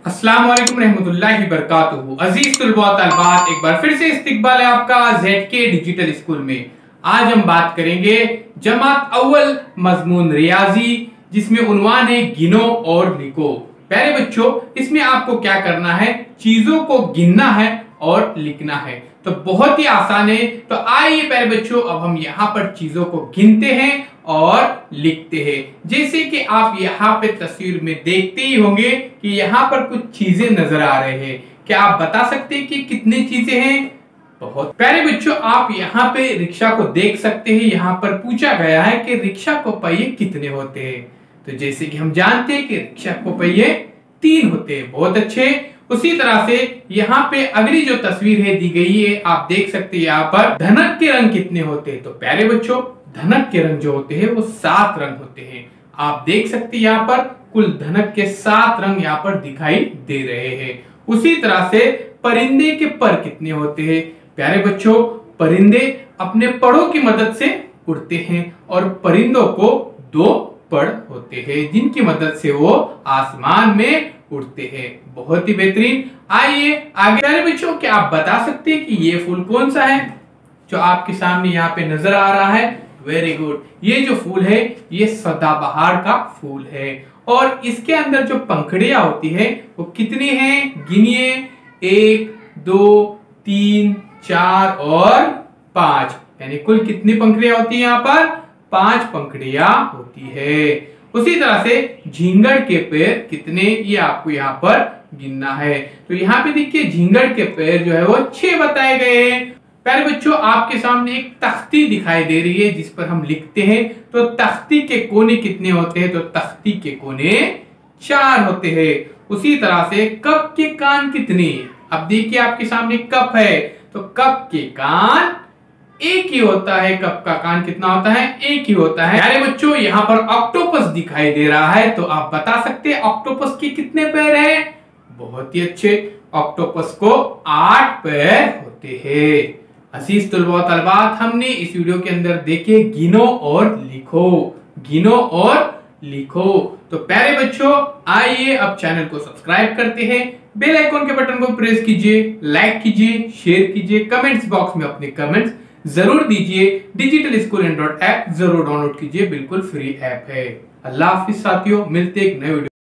अस्सलाम वालेकुम रहमतुल्लाहि बरकातुहू। अजीज तुलबा तलबात, एक बार फिर से इस्तकबाल है आपका ZK डिजिटल स्कूल में। आज हम बात करेंगे जमात अव्वल मजमून रियाजी, जिसमें उन्वान है गिनो और लिखो। प्यारे बच्चों, इसमें आपको क्या करना है, चीजों को गिनना है और लिखना है। तो बहुत ही आसान है। तो आइए प्यारे बच्चों, अब हम यहाँ पर चीजों को गिनते हैं और लिखते हैं। जैसे कि आप यहाँ पे तस्वीर में देखते ही होंगे कि यहाँ पर कुछ चीजें नजर आ रहे हैं। क्या आप बता सकते हैं कि कितनी चीजें हैं? बहुत प्यारे बच्चों, आप यहाँ पे रिक्शा को देख सकते हैं। यहाँ पर पूछा गया है कि रिक्शा को पहिए कितने होते हैं। तो जैसे कि हम जानते हैं कि रिक्शा को पहिए 3 होते हैं। बहुत अच्छे। उसी तरह से यहाँ पे अगली जो तस्वीर है दी गई है, आप देख सकते हैं यहाँ पर धनक के रंग कितने होते हैं। तो प्यारे बच्चों, धनक के रंग जो होते हैं वो 7 रंग होते हैं। आप देख सकते हैं यहाँ पर कुल धनक के 7 रंग यहाँ पर दिखाई दे रहे हैं। उसी तरह से परिंदे के पर कितने होते हैं? प्यारे बच्चों, परिंदे अपने परों की मदद से उड़ते हैं और परिंदों को 2 पर होते हैं, जिनकी मदद से वो आसमान में उड़ते हैं। बहुत ही बेहतरीन। आइए आगे। प्यारे बच्चों, क्या आप बता सकते हैं कि ये फूल कौन सा है जो आपके सामने यहाँ पे नजर आ रहा है? Very good. ये जो फूल है ये सदाबहार का फूल है और इसके अंदर जो पंखुड़ियां होती है वो कितनी हैं? गिनिए। 1 2 3 4 और 5, यानी कुल कितनी पंखुड़ियां होती है? यहाँ पर 5 पंखुड़ियां होती है। उसी तरह से झींगड़ के पैर कितने, ये आपको यहाँ पर गिनना है। तो यहाँ पे देखिए झींगड़ के पैर जो है वो 6 बताए गए हैं। प्यारे बच्चों, आपके सामने एक तख्ती दिखाई दे रही है जिस पर हम लिखते हैं। तो तख्ती के कोने कितने होते हैं? तो तख्ती के कोने 4 होते हैं। उसी तरह से कप के कान कितने? अब देखिए आपके सामने कप है, तो कप के कान 1 ही होता है। कप का कान कितना होता है? 1 ही होता है। प्यारे बच्चों, यहाँ पर ऑक्टोपस दिखाई दे रहा है। तो आप बता सकते हैं ऑक्टोपस के कितने पैर हैं? बहुत ही अच्छे। ऑक्टोपस को 8 पैर होते हैं। अजीज तुलबा तलबात, हमने इस वीडियो के अंदर देखे गिनो और लिखो, गिनो और लिखो। तो प्यारे बच्चों, आइए अब चैनल को सब्सक्राइब करते हैं, बेल आइकन के बटन को प्रेस कीजिए, लाइक कीजिए, शेयर कीजिए, कमेंट्स बॉक्स में अपने कमेंट्स जरूर दीजिए। डिजिटल स्कूल एंड्रॉइड ऐप जरूर डाउनलोड कीजिए, बिल्कुल फ्री ऐप है। अल्लाह हाफिज साथियों, मिलते एक नए वीडियो।